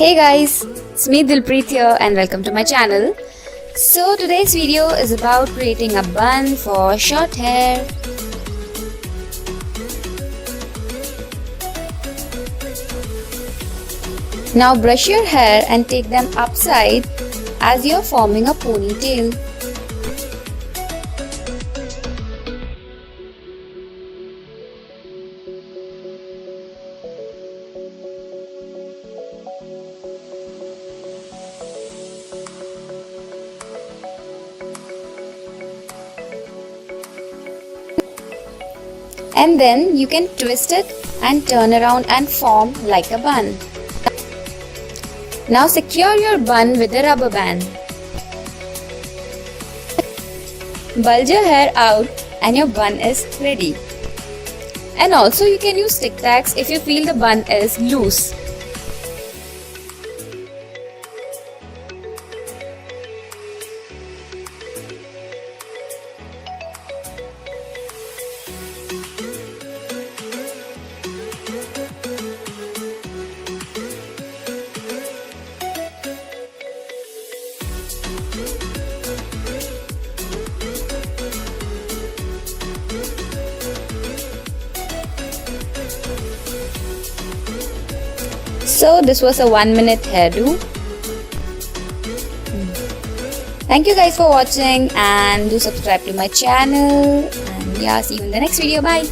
Hey guys, it's me Dilpreet here and welcome to my channel. So today's video is about creating a bun for short hair. Now brush your hair and take them upside as you're forming a ponytail. And then you can twist it and turn around and form like a bun. Now secure your bun with a rubber band. Bulge your hair out and your bun is ready. And also you can use tic tacs if you feel the bun is loose. So this was a 1-minute hairdo. Thank you guys for watching and do subscribe to my channel, and yeah, see you in the next video. Bye.